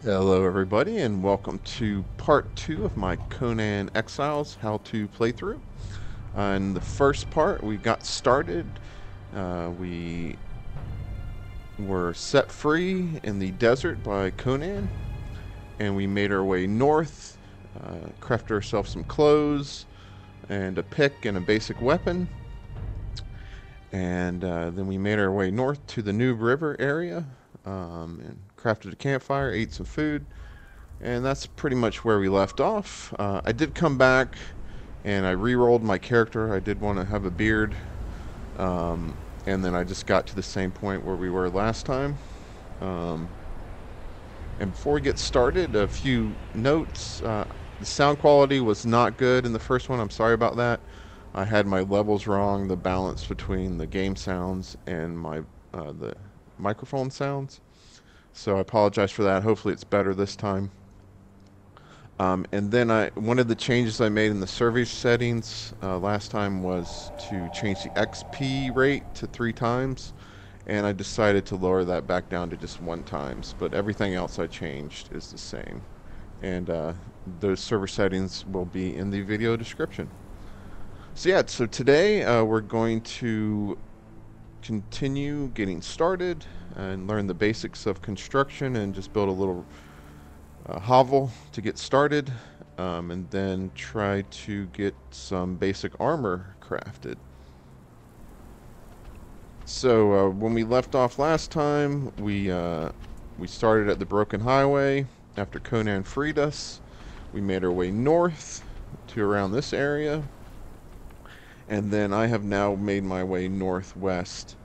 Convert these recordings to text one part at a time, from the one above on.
Hello everybody and welcome to part 2 of my Conan Exiles how to playthrough. In the first part we got started, we were set free in the desert by Conan and we made our way north, crafted ourselves some clothes and a pick and a basic weapon, and then we made our way north to the Noob River area and crafted a campfire, ate some food. And that's pretty much where we left off. I did come back and I re-rolled my character. I did want to have a beard. And then I just got to the same point where we were last time. And before we get started, a few notes. The sound quality was not good in the first one. I'm sorry about that. I had my levels wrong, the balance between the game sounds and the microphone sounds. So I apologize for that. Hopefully it's better this time. And then one of the changes I made in the survey settings last time was to change the XP rate to 3 times, and I decided to lower that back down to just 1 times, but everything else I changed is the same. And those server settings will be in the video description. So yeah, so today we're going to continue getting started and learn the basics of construction and just build a little hovel to get started, and then try to get some basic armor crafted. So when we left off last time, we started at the Broken Highway. After Conan freed us, we made our way north to around this area, and then I have now made my way northwest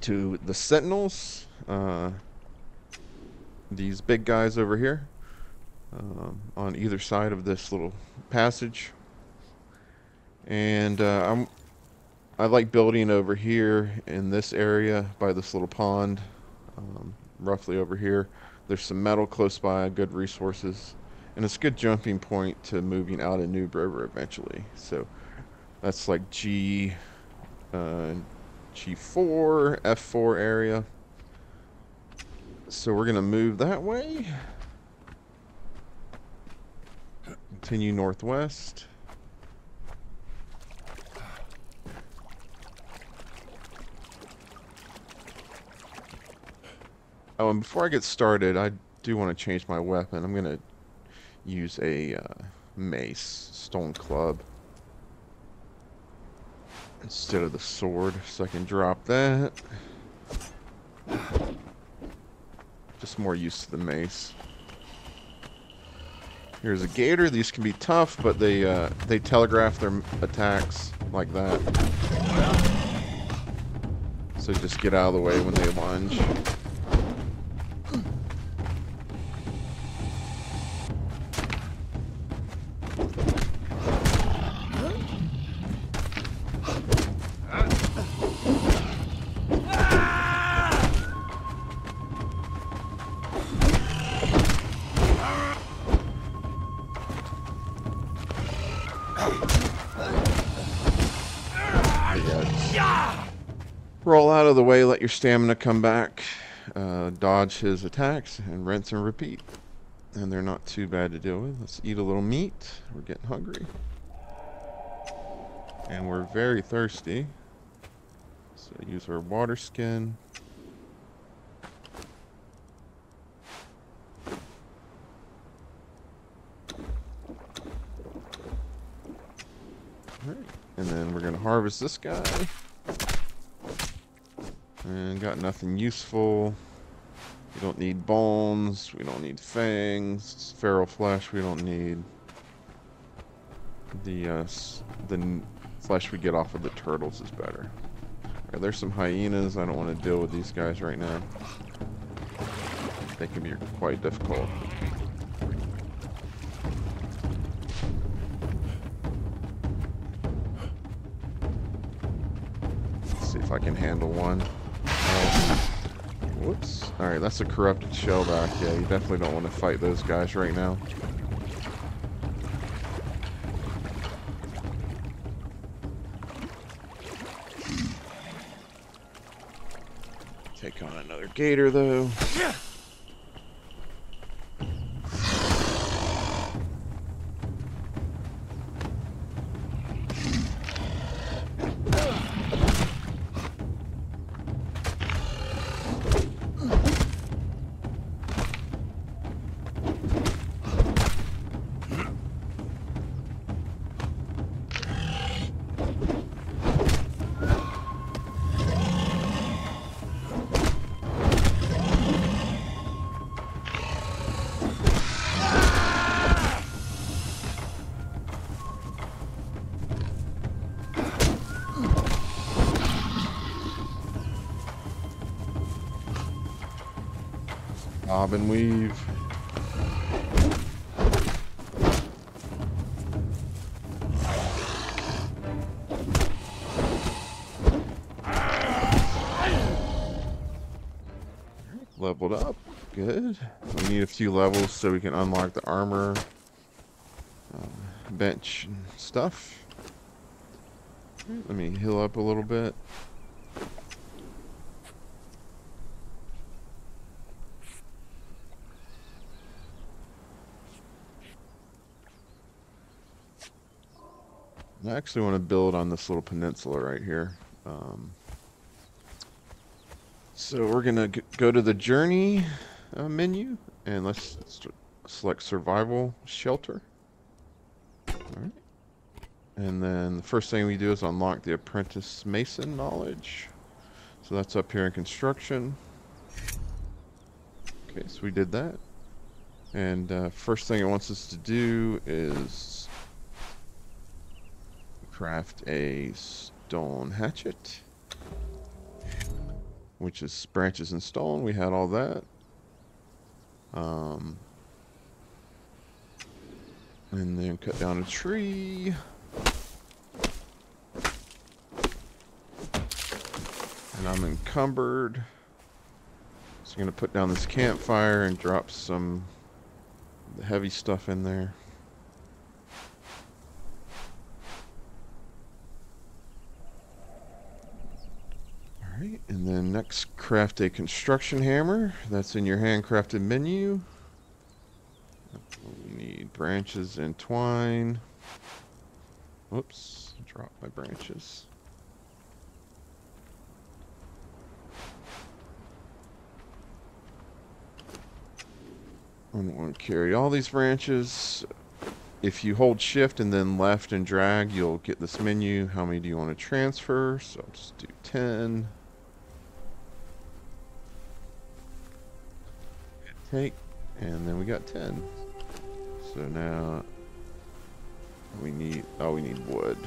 to the Sentinels. These big guys over here on either side of this little passage, and I like building over here in this area by this little pond, roughly over here. There's some metal close by, good resources, and it's a good jumping point to moving out of Noob River eventually. So that's like G4, F4 area. So we're going to move that way. Continue northwest. Oh, and before I get started, I do want to change my weapon. I'm going to use a mace, stone club, instead of the sword, so I can drop that. Just more used to the mace. Here's a gator. These can be tough, but they telegraph their attacks like that. So just get out of the way when they lunge. Roll out of the way, let your stamina come back, dodge his attacks, and rinse and repeat. And they're not too bad to deal with. Let's eat a little meat. We're getting hungry. And we're very thirsty. So use our water skin. Alright, and then we're going to harvest this guy. And got nothing useful. We don't need bones. We don't need fangs. Feral flesh we don't need. The flesh we get off of the turtles is better. Alright, there's some hyenas. I don't want to deal with these guys right now. They can be quite difficult. Let's see if I can handle one. Whoops. Alright, that's a corrupted shellback. Yeah, you definitely don't want to fight those guys right now. Take on another gator, though. Bob and weave. Leveled up. Good. We need a few levels so we can unlock the armor, bench, and stuff. Let me heal up a little bit. I actually want to build on this little peninsula right here. So we're going to go to the journey menu, and let's select survival shelter. All right. And then the first thing we do is unlock the apprentice mason knowledge. So that's up here in construction. Okay, so we did that. And first thing it wants us to do is craft a stone hatchet, which is branches and stone. We had all that. And then cut down a tree. And I'm encumbered. So I'm going to put down this campfire and drop some of the heavy stuff in there. Alright, and then next craft a construction hammer. That's in your handcrafted menu. We need branches and twine. Whoops, drop my branches. I'm going to carry all these branches. If you hold shift and then left and drag, you'll get this menu. How many do you want to transfer? So I'll just do 10. Take, and then we got 10. So now we need, oh, we need wood.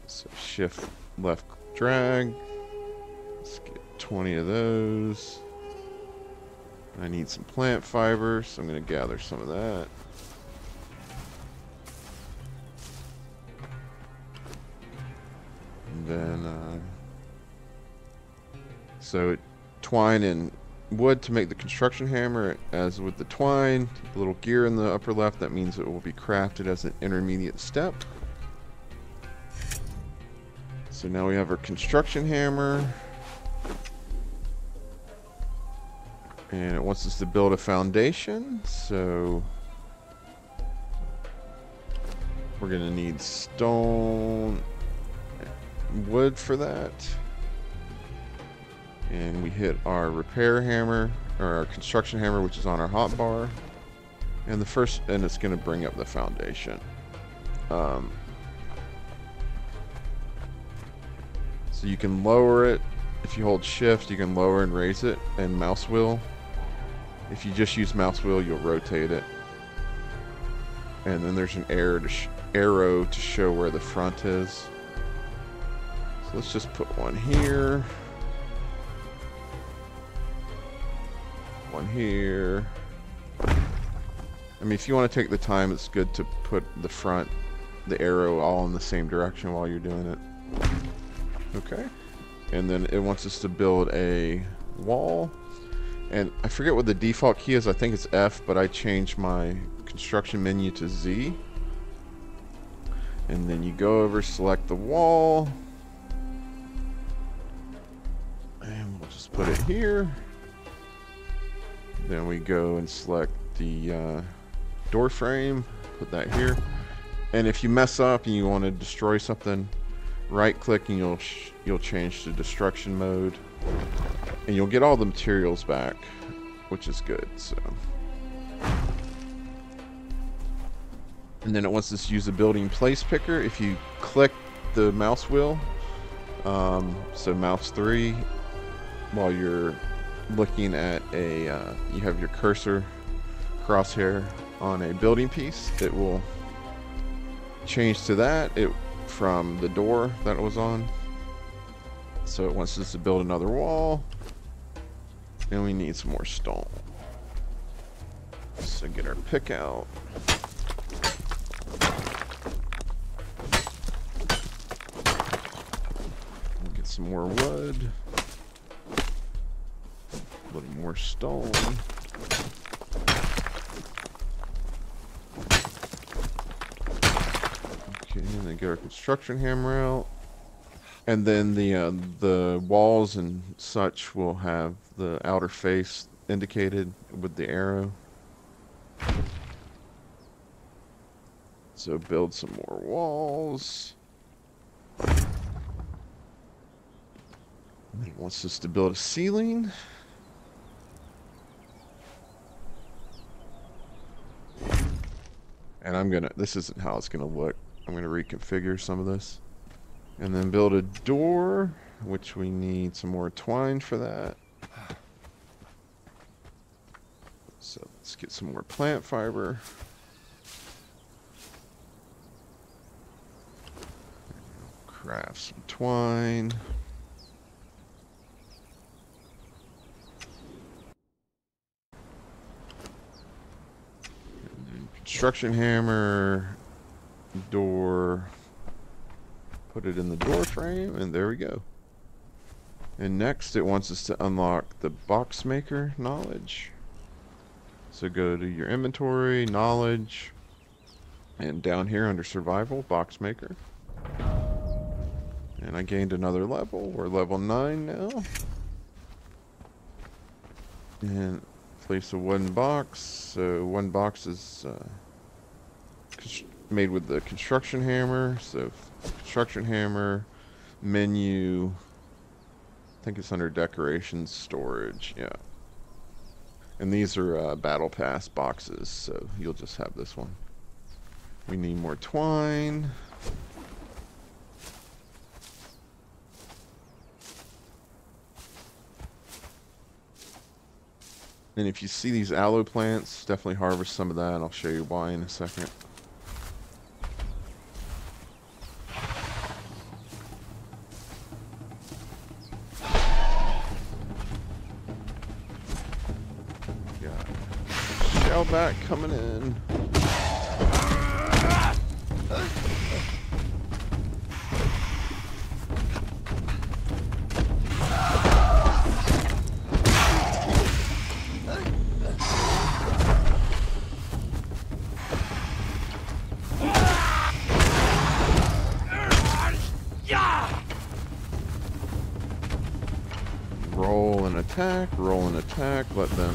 So shift left drag. Let's get 20 of those. I need some plant fiber, so I'm going to gather some of that. And then, so twine and wood to make the construction hammer. As with the twine, the little gear in the upper left, that means it will be crafted as an intermediate step. So now we have our construction hammer. And it wants us to build a foundation, so we're going to need stone, wood for that. And we hit our repair hammer, or our construction hammer, which is on our hotbar. And it's going to bring up the foundation. So you can lower it. If you hold shift, you can lower and raise it, and mouse wheel. If you just use mouse wheel, you'll rotate it. And then there's an arrow to show where the front is. So let's just put one here. One here. I mean, if you want to take the time, it's good to put the arrow all in the same direction while you're doing it. Okay. And then it wants us to build a wall. And I forget what the default key is. I think it's F, but I changed my construction menu to Z. And then you go over, select the wall. And we'll just put it here. Then we go and select the door frame. Put that here. And if you mess up and you want to destroy something, right click and you'll change to destruction mode, and you'll get all the materials back, which is good. So, and then it wants us to use a building place picker. If you click the mouse wheel, so mouse 3, while you're looking at you have your cursor crosshair on a building piece, it will change to that. From the door that it was on. So it wants us to build another wall. And we need some more stone. So get our pick out. Get some more wood. A little more stone. Okay, and then get our construction hammer out. And then the walls and such will have the outer face indicated with the arrow. So build some more walls. And it wants us to build a ceiling. And this isn't how it's gonna look. I'm gonna reconfigure some of this. And then build a door, which we need some more twine for that. So let's get some more plant fiber. Craft some twine. And then construction hammer, door. Put it in the door frame, and there we go. And next, it wants us to unlock the Boxmaker knowledge. So go to your inventory, knowledge, and down here under survival, Boxmaker. And I gained another level. We're level 9 now. And place a wooden box. So one box is made with the construction hammer. So construction hammer, menu, I think it's under decorations, storage, yeah. And these are battle pass boxes, so you'll just have this one. We need more twine. And if you see these aloe plants, definitely harvest some of that. I'll show you why in a second. Shaleback coming in. Roll and attack, let them.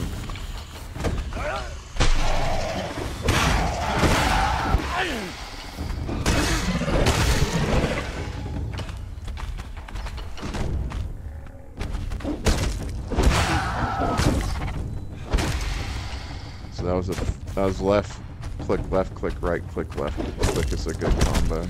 So that was left click, right click, left click is a good combo.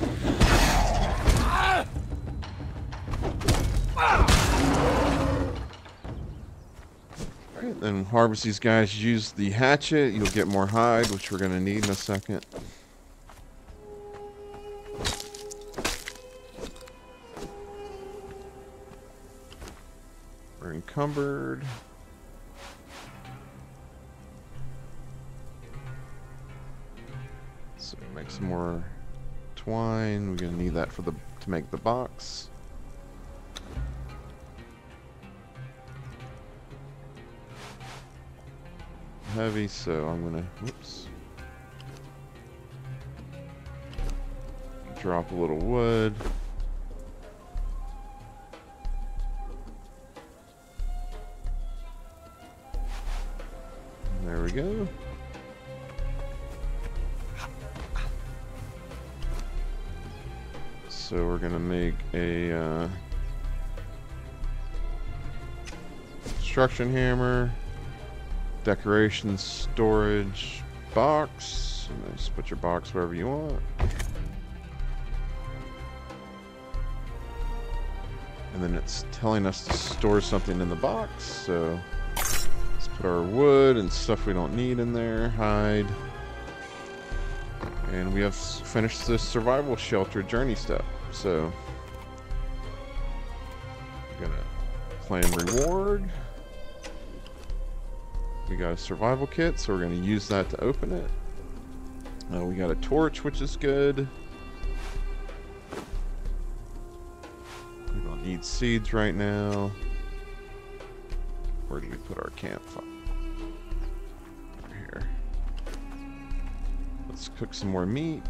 Alright, then harvest these guys. Use the hatchet. You'll get more hide, which we're going to need in a second. We're encumbered. So make some more twine. We're going to need that for to make the box. Heavy, so I'm gonna drop a little wood. There we go. So we're gonna make a construction hammer. Decoration storage box. And just put your box wherever you want. And then it's telling us to store something in the box. So let's put our wood and stuff we don't need in there. Hide. And we have finished this survival shelter journey step. So I'm gonna claim reward. We got a survival kit, so we're going to use that to open it. We got a torch, which is good. We don't need seeds right now. Where did we put our campfire? Over here. Let's cook some more meat.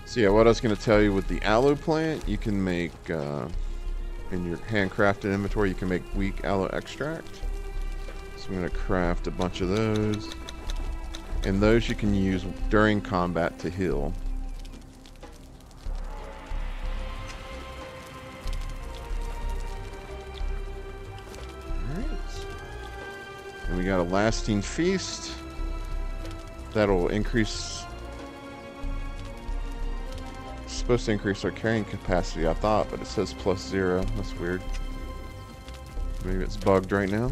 So yeah, what I was going to tell you with the aloe plant, you can make, in your handcrafted inventory, you can make weak aloe extract. So I'm going to craft a bunch of those. And those you can use during combat to heal. Alright. And we got a lasting feast. That'll increase... supposed to increase our carrying capacity, I thought, but it says +0. That's weird. Maybe it's bugged right now.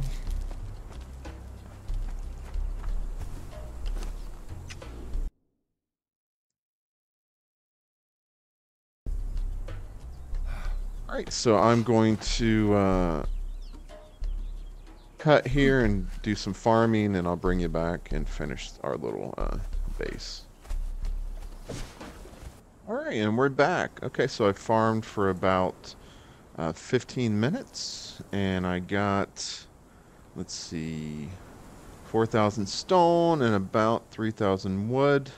Alright, so I'm going to cut here and do some farming, and I'll bring you back and finish our little base. Alright, and we're back. Okay, so I farmed for about 15 minutes, and I got, let's see, 4,000 stone and about 3,000 wood.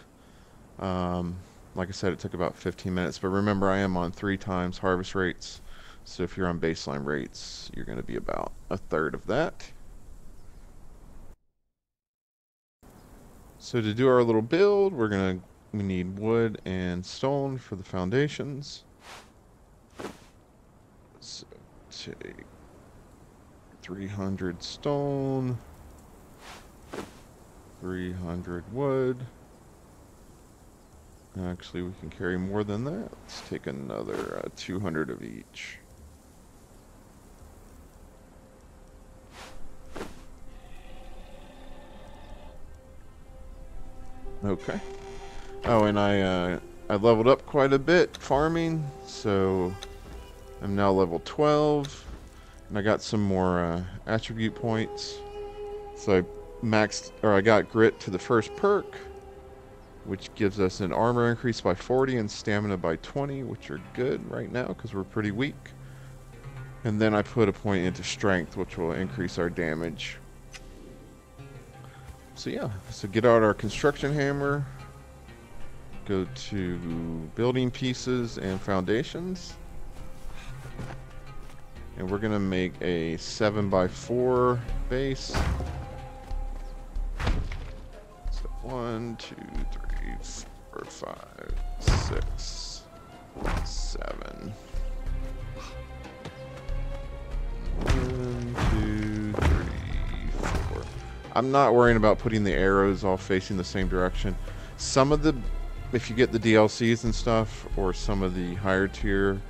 Like I said, it took about 15 minutes, but remember I am on 3 times harvest rates, so if you're on baseline rates, you're going to be about a third of that. So to do our little build, we need wood and stone for the foundations. So take 300 stone, 300 wood. Actually, we can carry more than that. Let's take another 200 of each. Okay. Oh, and I leveled up quite a bit farming, so I'm now level 12, and I got some more attribute points. So I got grit to the first perk, which gives us an armor increase by 40 and stamina by 20, which are good right now because we're pretty weak. And then I put a point into strength, which will increase our damage. So yeah, so get out our construction hammer. Go to building pieces and foundations, and we're gonna make a 7x4 base. So 1, 2, 3, 4, 5, 6, 7. 1, 2, 3, 4. I'm not worrying about putting the arrows all facing the same direction. Some of the, if you get the DLCs and stuff, or some of the higher tier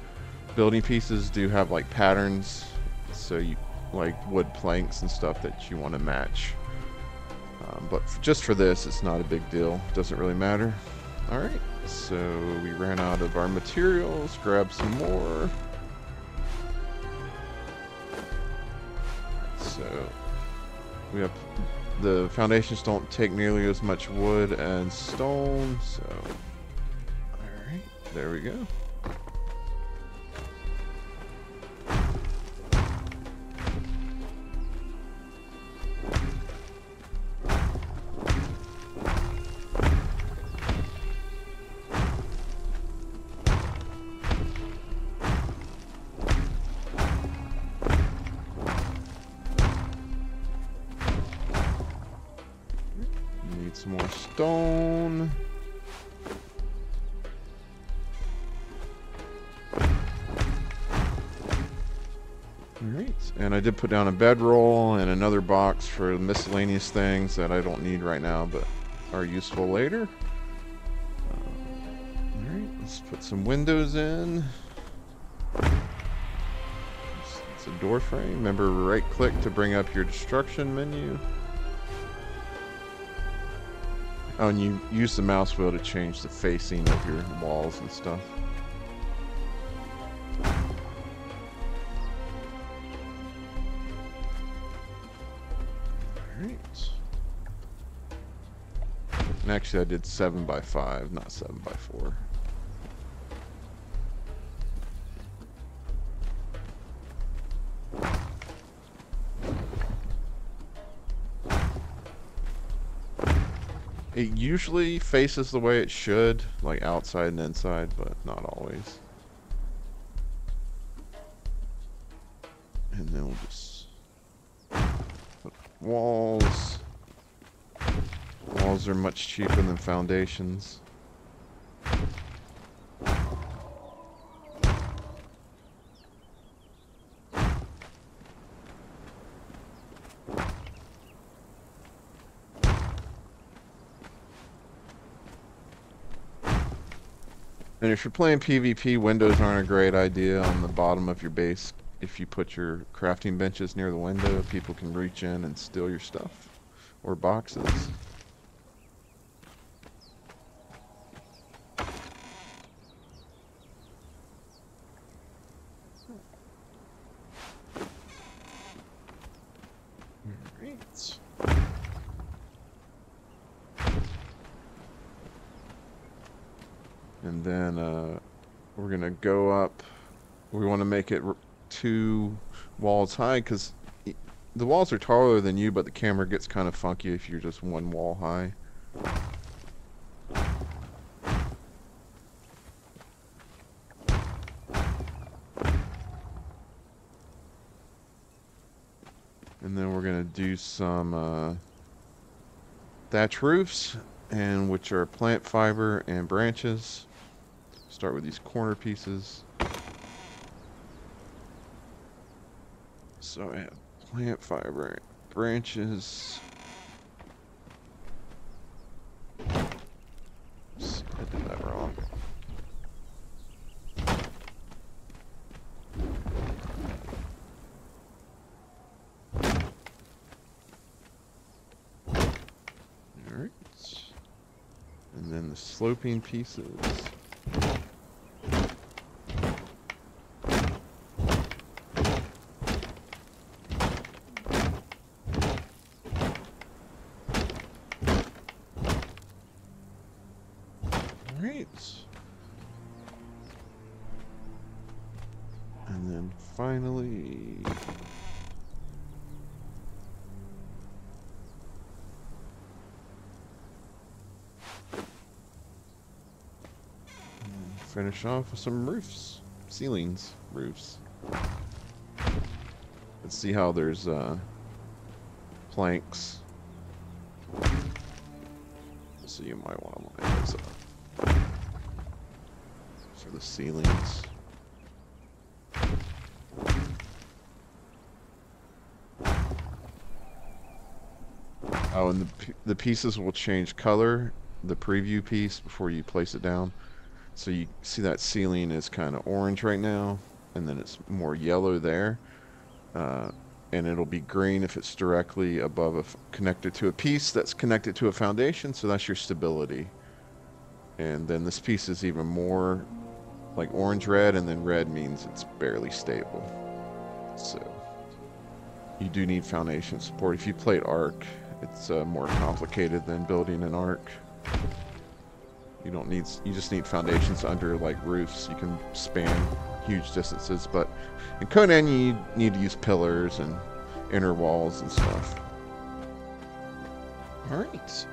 building pieces do have like patterns, so you like wood planks and stuff that you want to match. But just for this, it's not a big deal. It doesn't really matter. Alright, so we ran out of our materials. Grab some more. So we have, the foundations don't take nearly as much wood and stone, so alright, there we go. Some more stone. Alright, and I did put down a bedroll and another box for miscellaneous things that I don't need right now but are useful later. Alright, let's put some windows in. It's a door frame. Remember, right click to bring up your destruction menu. Oh, and you use the mouse wheel to change the facing of your walls and stuff. Alright. And actually I did 7 by 5, not 7 by 4. It usually faces the way it should, like outside and inside, but not always. And then we'll just put walls. Walls are much cheaper than foundations. And if you're playing PvP, windows aren't a great idea on the bottom of your base. If you put your crafting benches near the window, people can reach in and steal your stuff or boxes. Alright. And then we're going to go up. We want to make it 2 walls high because the walls are taller than you, but the camera gets kind of funky if you're just 1 wall high. And then we're going to do some thatch roofs, and which are plant fiber and branches. Start with these corner pieces. So I have plant fiber, branches. Oops, I did that wrong. Alright. And then the sloping pieces. And then finally, finish off with some roofs, ceilings, roofs. Let's see how there's planks. So you might want to line those up for the ceilings. Oh, and the pieces will change color, the preview piece, before you place it down. So you see that ceiling is kind of orange right now, and then it's more yellow there. And it'll be green if it's directly above connected to a piece that's connected to a foundation, so that's your stability. And then this piece is even more like orange-red, and then red means it's barely stable. So you do need foundation support. If you played Arc, it's more complicated than building an Arc. You don't need, you just need foundations under like roofs. You can span huge distances, but in Conan you need to use pillars and inner walls and stuff. Alright,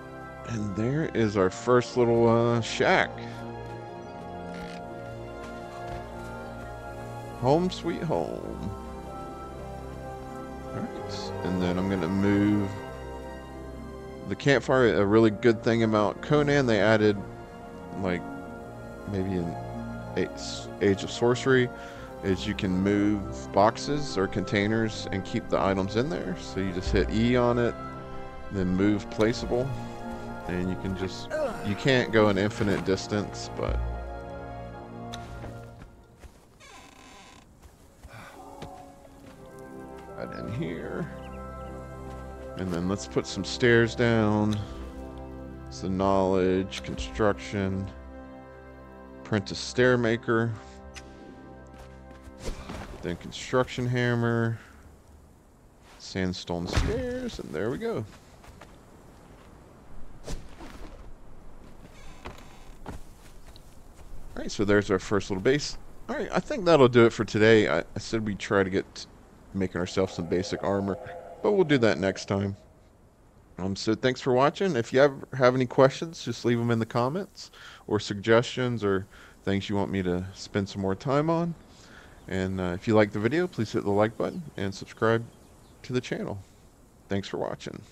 and there is our first little shack. Home sweet home. Alright, and then I'm gonna move the campfire. A really good thing about Conan, they added, like, maybe in Age of Sorcery, is you can move boxes or containers and keep the items in there. So you just hit E on it, then move placeable, and you can just, you can't go an infinite distance, but right in here. And then let's put some stairs down. So knowledge, construction, apprentice stair maker, then construction hammer, sandstone stairs, and there we go. Alright, so there's our first little base. Alright, I think that'll do it for today. I said we'd try to get making ourselves some basic armor, but we'll do that next time. So thanks for watching. If you have any questions, just leave them in the comments, or suggestions, or things you want me to spend some more time on. And if you like the video, please hit the like button and subscribe to the channel. Thanks for watching.